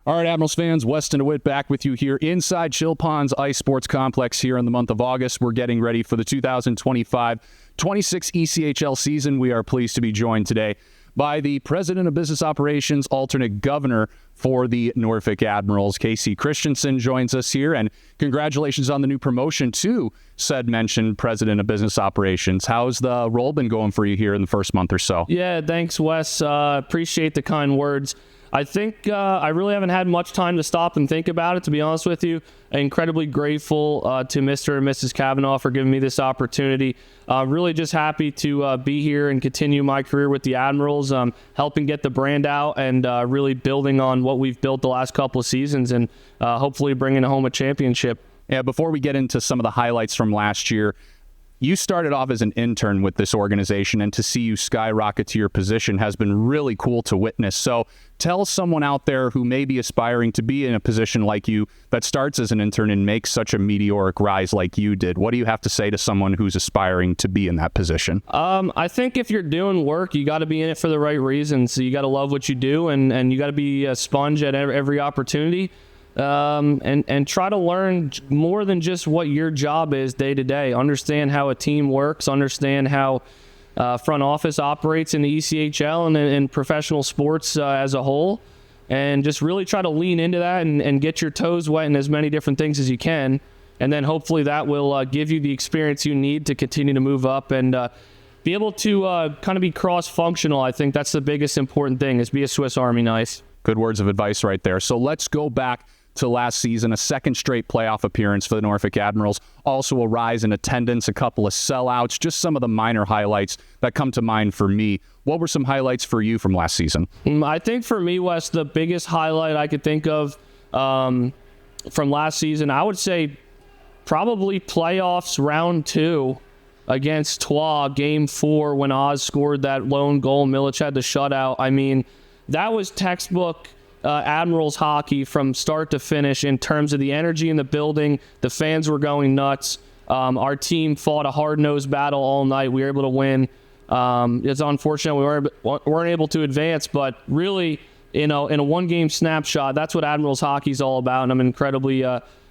All right, Admirals fans, Weston DeWitt back with you here inside Chill Ponds Ice Sports Complex here in the month of August. We're getting ready for the 2025-26 ECHL season. We are pleased to be joined today by the President of Business Operations, alternate governor for the Norfolk Admirals. Casey Christensen joins us here, and congratulations on the new promotion to said mentioned President of Business Operations. How's the role been going for you here in the first month or so? Yeah, thanks, Wes. Appreciate the kind words. I think I really haven't had much time to stop and think about it, to be honest with you. Incredibly grateful to Mr. and Mrs. Kavanaugh for giving me this opportunity. Really just happy to be here and continue my career with the Admirals, helping get the brand out and really building on what we've built the last couple of seasons and hopefully bringing home a championship. Yeah, before we get into some of the highlights from last year, you started off as an intern with this organization, and to see you skyrocket to your position has been really cool to witness. So tell someone out there who may be aspiring to be in a position like you that starts as an intern and makes such a meteoric rise like you did. What do you have to say to someone who's aspiring to be in that position? I think if you're doing work, you got to be in it for the right reasons. So you got to love what you do, and you got to be a sponge at every opportunity. And try to learn more than just what your job is day to day. Understand how a team works, understand how front office operates in the ECHL and in professional sports as a whole, and just really try to lean into that and get your toes wet in as many different things as you can. And then hopefully that will give you the experience you need to continue to move up and be able to kind of be cross-functional. I think that's the biggest important thing, is be a Swiss Army knife. Good words of advice right there. So let's go back to last season, a second straight playoff appearance for the Norfolk Admirals, also a rise in attendance, a couple of sellouts, just some of the minor highlights that come to mind for me. What were some highlights for you from last season? I think for me, Wes, the biggest highlight I could think of from last season, I would say probably playoffs round 2 against Troyes, game 4, when Oz scored that lone goal, Milic had the shutout. I mean, that was textbook Admirals hockey from start to finish in terms of the energy in the building. The fans were going nuts. Our team fought a hard-nosed battle all night. We were able to win. It's unfortunate we weren't able to advance, but really, in a one-game snapshot, that's what Admirals hockey is all about, and I'm incredibly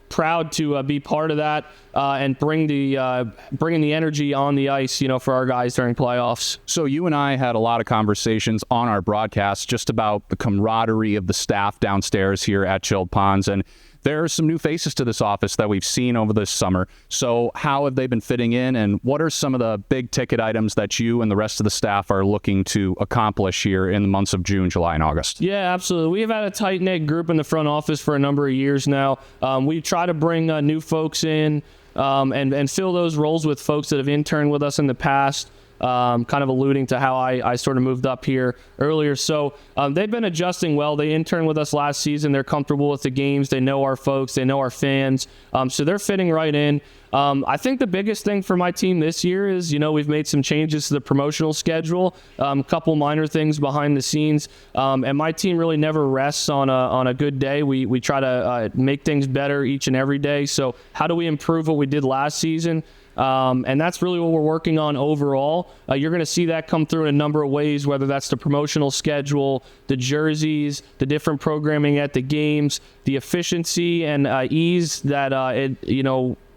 proud to be part of that and bringing the energy on the ice, for our guys during playoffs. So you and I had a lot of conversations on our broadcast just about the camaraderie of the staff downstairs here at Chilled Ponds, and there are some new faces to this office that we've seen over this summer. So how have they been fitting in, and what are some of the big ticket items that you and the rest of the staff are looking to accomplish here in the months of June, July, and August? Yeah, absolutely. We've had a tight-knit group in the front office for a number of years now. We try to bring new folks in and fill those roles with folks that have interned with us in the past. Kind of alluding to how I sort of moved up here earlier. So they've been adjusting well. They interned with us last season. They're comfortable with the games. They know our folks. They know our fans. So they're fitting right in. I think the biggest thing for my team this year is, we've made some changes to the promotional schedule, a couple minor things behind the scenes. And my team really never rests on a good day. We try to make things better each and every day. So how do we improve what we did last season? And that's really what we're working on overall. You're going to see that come through in a number of ways, whether that's the promotional schedule, the jerseys, the different programming at the games, the efficiency and ease that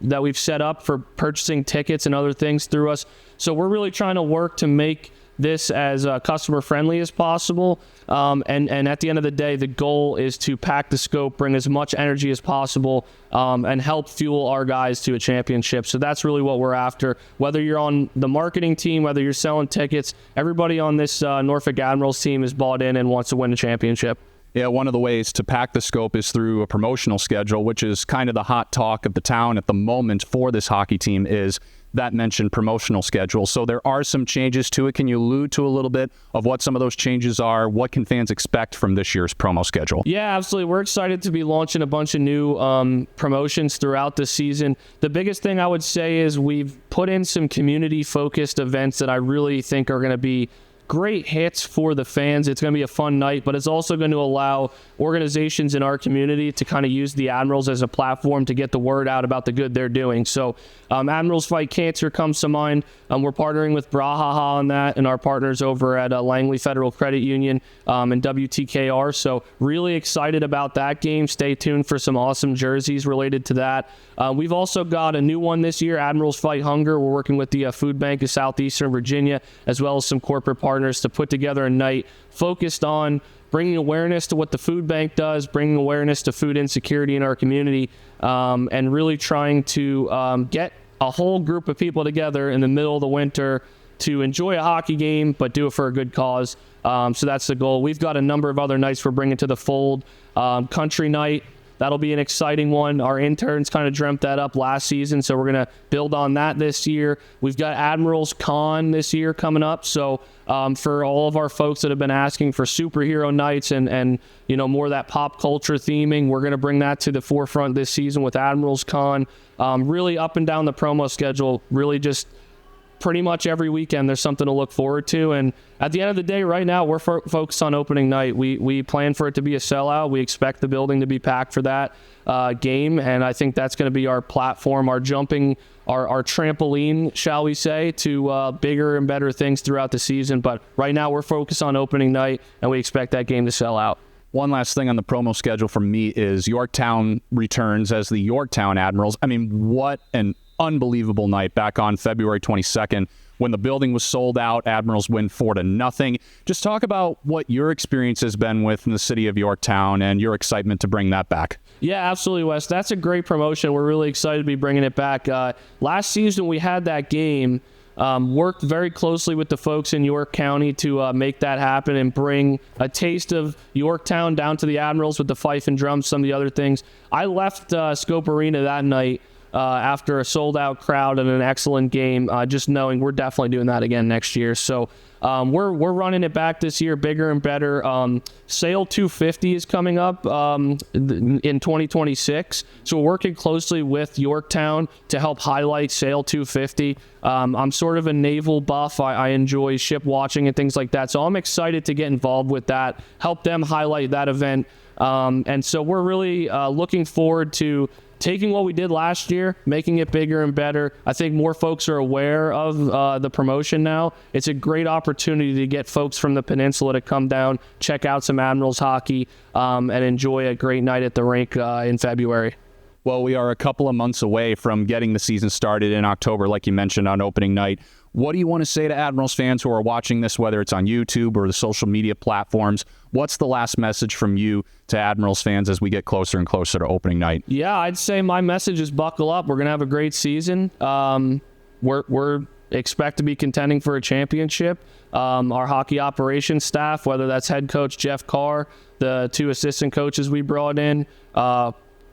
that we've set up for purchasing tickets and other things through us. So we're really trying to work to make this as customer friendly as possible. And at the end of the day, the goal is to pack the scope, bring as much energy as possible, and help fuel our guys to a championship. So that's really what we're after. Whether you're on the marketing team, whether you're selling tickets, everybody on this Norfolk Admirals team is bought in and wants to win a championship. Yeah, one of the ways to pack the scope is through a promotional schedule, which is kind of the hot talk of the town at the moment for this hockey team, is that mentioned promotional schedule. So there are some changes to it. Can you allude to a little bit of what some of those changes are? What can fans expect from this year's promo schedule? Yeah, absolutely. We're excited to be launching a bunch of new promotions throughout the season. The biggest thing I would say is we've put in some community-focused events that I really think are going to be great hits for the fans. It's going to be a fun night, but it's also going to allow organizations in our community to kind of use the Admirals as a platform to get the word out about the good they're doing. So Admirals Fight Cancer comes to mind. We're partnering with Brahaha on that and our partners over at Langley Federal Credit Union and WTKR. So really excited about that game. Stay tuned for some awesome jerseys related to that. We've also got a new one this year, Admirals Fight Hunger. We're working with the Food Bank of Southeastern Virginia, as well as some corporate partners to put together a night focused on bringing awareness to what the food bank does, bringing awareness to food insecurity in our community, and really trying to get a whole group of people together in the middle of the winter to enjoy a hockey game, but do it for a good cause. So that's the goal. We've got a number of other nights we're bringing to the fold. Country Night, that'll be an exciting one. Our interns kind of dreamt that up last season, so we're going to build on that this year. We've got Admirals Con this year coming up, so for all of our folks that have been asking for superhero nights and more of that pop culture theming, we're going to bring that to the forefront this season with Admirals Con. Really up and down the promo schedule, really just pretty much every weekend there's something to look forward to. And at the end of the day, right now, we're focused on opening night. We plan for it to be a sellout. We expect the building to be packed for that game, and I think that's going to be our platform, our trampoline, shall we say, to bigger and better things throughout the season. But right now, we're focused on opening night, and we expect that game to sell out. One last thing on the promo schedule from me is Yorktown returns as the Yorktown Admirals. I mean, what an unbelievable night back on February 22nd when the building was sold out. Admirals win 4-0. Just talk about what your experience has been with in the city of Yorktown and your excitement to bring that back. Yeah, absolutely, Wes. That's a great promotion. We're really excited to be bringing it back. Last season we had that game. Worked very closely with the folks in York County to make that happen and bring a taste of Yorktown down to the Admirals with the fife and drums, some of the other things. I left Scope Arena that night after a sold-out crowd and an excellent game, just knowing we're definitely doing that again next year. So we're running it back this year, bigger and better. Sale 250 is coming up in 2026. So we're working closely with Yorktown to help highlight Sale 250. I'm sort of a naval buff. I enjoy ship watching and things like that. So I'm excited to get involved with that, help them highlight that event. And so we're really looking forward to taking what we did last year, making it bigger and better. I think more folks are aware of the promotion now. It's a great opportunity to get folks from the peninsula to come down, check out some Admirals hockey, and enjoy a great night at the rink in February. Well, we are a couple of months away from getting the season started in October, like you mentioned, on opening night. What do you want to say to Admirals fans who are watching this, whether it's on YouTube or the social media platforms? What's the last message from you to Admirals fans as we get closer and closer to opening night? Yeah, I'd say my message is buckle up. We're going to have a great season. We're expect to be contending for a championship. Our hockey operations staff, whether that's head coach Jeff Carr, the two assistant coaches we brought in,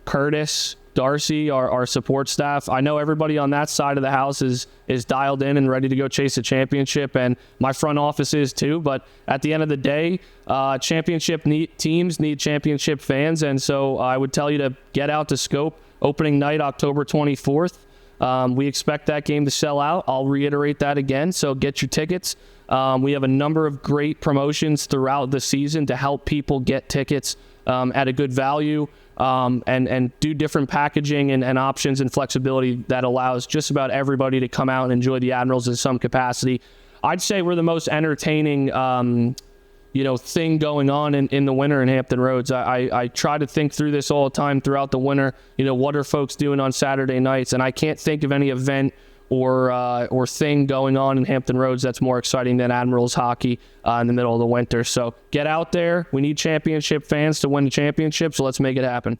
Curtis, Darcy, our support staff. I know everybody on that side of the house is dialed in and ready to go chase a championship, and my front office is too. But at the end of the day, championship teams need championship fans, and so I would tell you to get out to Scope opening night, October 24th. We expect that game to sell out. I'll reiterate that again, so get your tickets. We have a number of great promotions throughout the season to help people get tickets at a good value. And do different packaging and options and flexibility that allows just about everybody to come out and enjoy the Admirals in some capacity. I'd say we're the most entertaining, thing going on in the winter in Hampton Roads. I try to think through this all the time throughout the winter. What are folks doing on Saturday nights? And I can't think of any event or thing going on in Hampton Roads that's more exciting than Admirals hockey in the middle of the winter. So get out there. We need championship fans to win the championship, so let's make it happen.